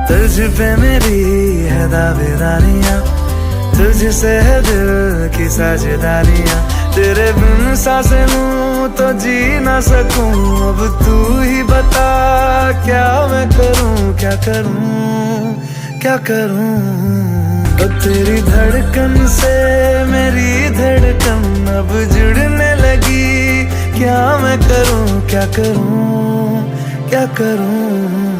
तुझ पे मेरी है दावेदारियां, तुझसे है दिल की साझेदारियां। तेरे बिन सांसें लूं तो जी ना सकूं। अब तू ही बता क्या मैं करूं, क्या करूं, क्या करूं। अब तेरी धड़कन से मेरी धड़कन अब जुड़ने लगी। क्या मैं करूं, क्या करूं, क्या करूं।